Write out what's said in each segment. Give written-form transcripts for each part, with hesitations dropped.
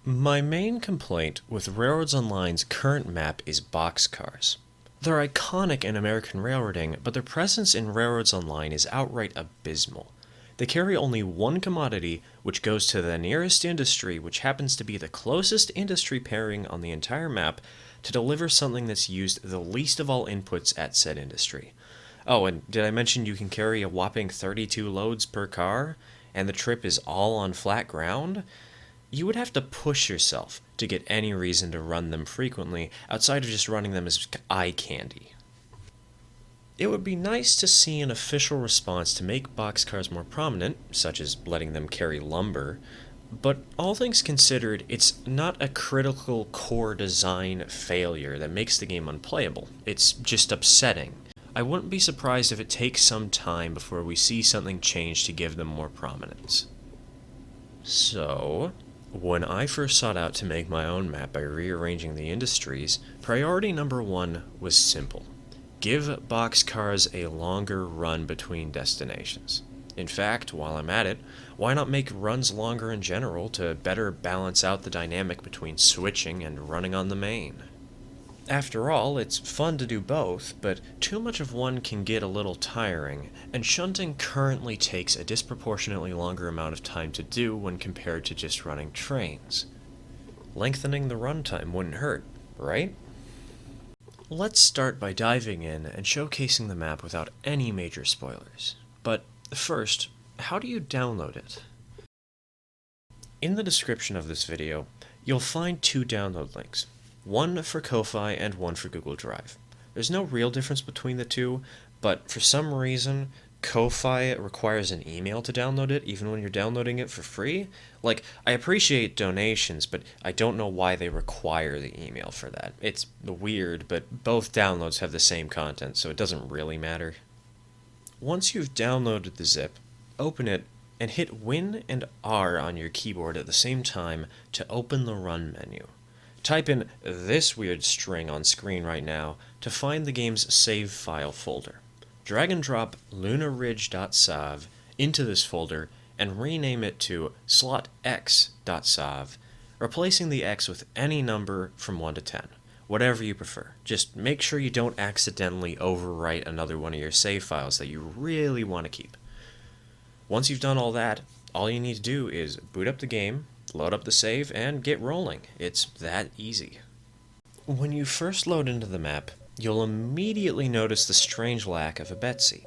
My main complaint with Railroads Online's current map is boxcars. They're iconic in American railroading, but their presence in Railroads Online is outright abysmal. They carry only one commodity, which goes to the nearest industry, which happens to be the closest industry pairing on the entire map, to deliver something that's used the least of all inputs at said industry. Oh, and did I mention you can carry a whopping 32 loads per car, and the trip is all on flat ground? You would have to push yourself to get any reason to run them frequently outside of just running them as eye candy. It would be nice to see an official response to make boxcars more prominent, such as letting them carry lumber, but all things considered, it's not a critical core design failure that makes the game unplayable. It's just upsetting. I wouldn't be surprised if it takes some time before we see something change to give them more prominence. So, when I first sought out to make my own map by rearranging the industries, priority number one was simple. Give boxcars a longer run between destinations. In fact, while I'm at it, why not make runs longer in general to better balance out the dynamic between switching and running on the main? After all, it's fun to do both, but too much of one can get a little tiring, and shunting currently takes a disproportionately longer amount of time to do when compared to just running trains. Lengthening the runtime wouldn't hurt, right? Let's start by diving in and showcasing the map without any major spoilers. But first, how do you download it? In the description of this video, you'll find two download links. One for Ko-Fi and one for Google Drive. There's no real difference between the two, but for some reason, Ko-Fi requires an email to download it, even when you're downloading it for free. Like, I appreciate donations, but I don't know why they require the email for that. It's weird, but both downloads have the same content, so it doesn't really matter. Once you've downloaded the zip, open it, and hit Win and R on your keyboard at the same time to open the Run menu. Type in this weird string on screen right now to find the game's save file folder. Drag and drop lunaridge.sav into this folder and rename it to slotx.sav, replacing the x with any number from 1 to 10, whatever you prefer. Just make sure you don't accidentally overwrite another one of your save files that you really want to keep. Once you've done all that, all you need to do is boot up the game, load up the save, and get rolling. It's that easy. When you first load into the map, you'll immediately notice the strange lack of a Betsy,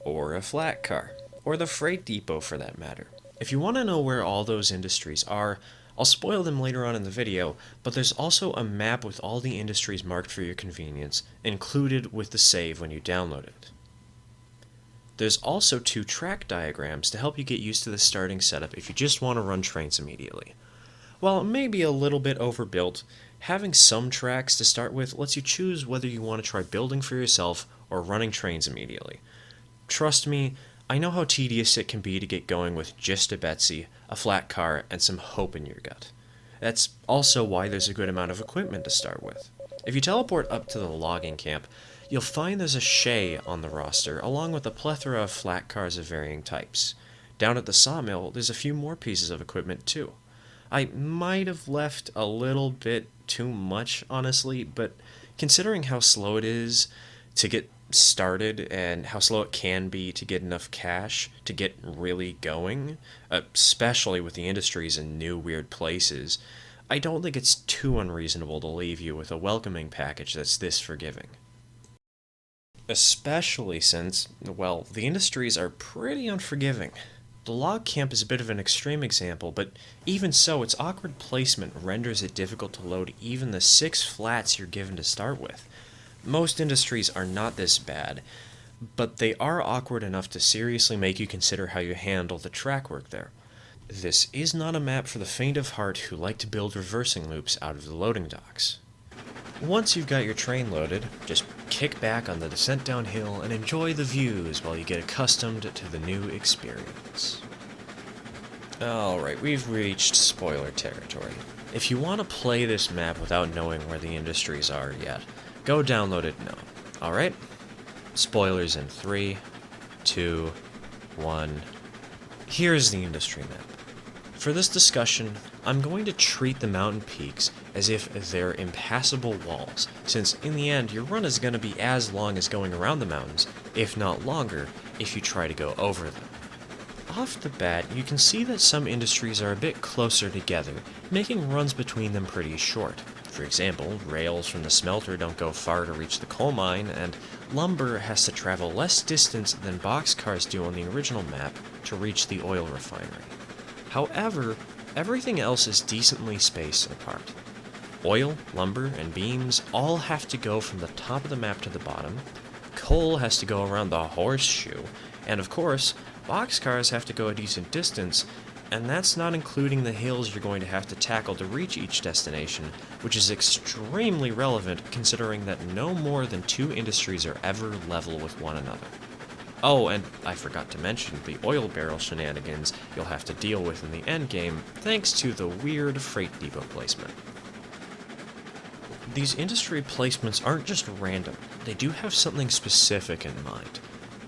or a flat car, or the freight depot for that matter. If you want to know where all those industries are, I'll spoil them later on in the video, but there's also a map with all the industries marked for your convenience, included with the save when you download it. There's also two track diagrams to help you get used to the starting setup if you just want to run trains immediately. While it may be a little bit overbuilt, having some tracks to start with lets you choose whether you want to try building for yourself or running trains immediately. Trust me, I know how tedious it can be to get going with just a Betsy, a flat car, and some hope in your gut. That's also why there's a good amount of equipment to start with. If you teleport up to the logging camp, you'll find there's a Shay on the roster, along with a plethora of flat cars of varying types. Down at the sawmill, there's a few more pieces of equipment too. I might have left a little bit too much, honestly, but considering how slow it is to get started and how slow it can be to get enough cash to get really going, especially with the industries in new weird places, I don't think it's too unreasonable to leave you with a welcoming package that's this forgiving. Especially since, well, the industries are pretty unforgiving. The log camp is a bit of an extreme example, but even so, its awkward placement renders it difficult to load even the 6 flats you're given to start with. Most industries are not this bad, but they are awkward enough to seriously make you consider how you handle the track work there. This is not a map for the faint of heart who like to build reversing loops out of the loading docks. Once you've got your train loaded, just kick back on the descent downhill and enjoy the views while you get accustomed to the new experience. Alright, we've reached spoiler territory. If you want to play this map without knowing where the industries are yet, go download it now. Alright? Spoilers in 3, 2, 1. Here's the industry map. For this discussion, I'm going to treat the mountain peaks as if they're impassable walls, since in the end your run is going to be as long as going around the mountains, if not longer, if you try to go over them. Off the bat, you can see that some industries are a bit closer together, making runs between them pretty short. For example, rails from the smelter don't go far to reach the coal mine, and lumber has to travel less distance than boxcars do on the original map to reach the oil refinery. However, everything else is decently spaced apart. Oil, lumber, and beams all have to go from the top of the map to the bottom, coal has to go around the horseshoe, and of course, boxcars have to go a decent distance, and that's not including the hills you're going to have to tackle to reach each destination, which is extremely relevant considering that no more than 2 industries are ever level with one another. Oh, and I forgot to mention the oil barrel shenanigans you'll have to deal with in the endgame thanks to the weird freight depot placement. These industry placements aren't just random, they do have something specific in mind.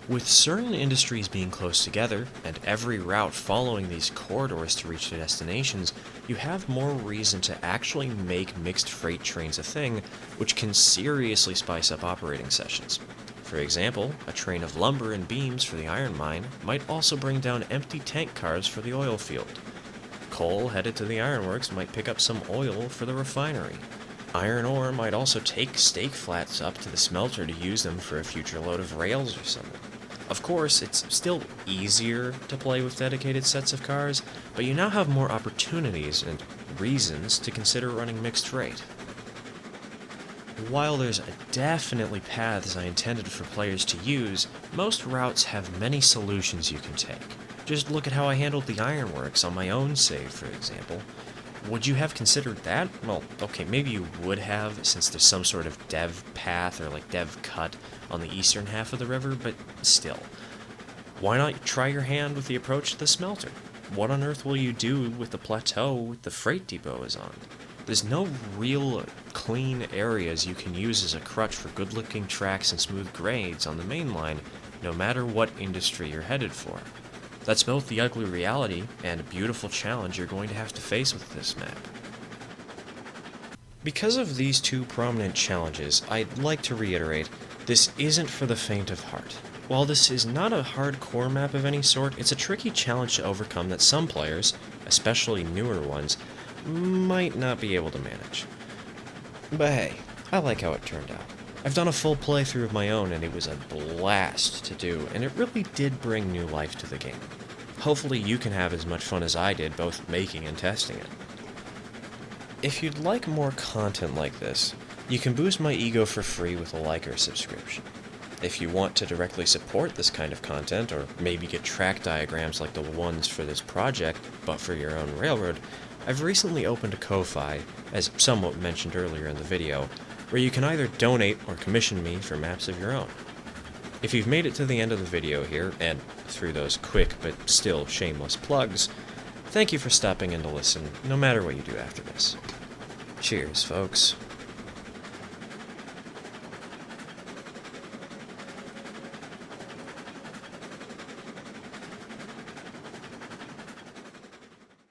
With certain industries being close together, and every route following these corridors to reach their destinations, you have more reason to actually make mixed freight trains a thing, which can seriously spice up operating sessions. For example, a train of lumber and beams for the iron mine might also bring down empty tank cars for the oil field. Coal headed to the ironworks might pick up some oil for the refinery. Iron ore might also take stake flats up to the smelter to use them for a future load of rails or something. Of course, it's still easier to play with dedicated sets of cars, but you now have more opportunities and reasons to consider running mixed freight. While there's definitely paths I intended for players to use, most routes have many solutions you can take. Just look at how I handled the ironworks on my own save, for example. Would you have considered that? Well, okay, maybe you would have, since there's some sort of dev path or dev cut on the eastern half of the river, but still. Why not try your hand with the approach to the smelter? What on earth will you do with the plateau the freight depot is on? There's no real clean areas you can use as a crutch for good-looking tracks and smooth grades on the main line, no matter what industry you're headed for. That's both the ugly reality and a beautiful challenge you're going to have to face with this map. Because of these 2 prominent challenges, I'd like to reiterate, this isn't for the faint of heart. While this is not a hardcore map of any sort, it's a tricky challenge to overcome that some players, especially newer ones, might not be able to manage. But hey, I like how it turned out. I've done a full playthrough of my own and it was a blast to do, and it really did bring new life to the game. Hopefully you can have as much fun as I did both making and testing it. If you'd like more content like this, you can boost my ego for free with a like or subscription. If you want to directly support this kind of content, or maybe get track diagrams like the ones for this project, but for your own railroad, I've recently opened a Ko-Fi, as somewhat mentioned earlier in the video, where you can either donate or commission me for maps of your own. If you've made it to the end of the video here, and through those quick but still shameless plugs, thank you for stopping in to listen, no matter what you do after this. Cheers, folks.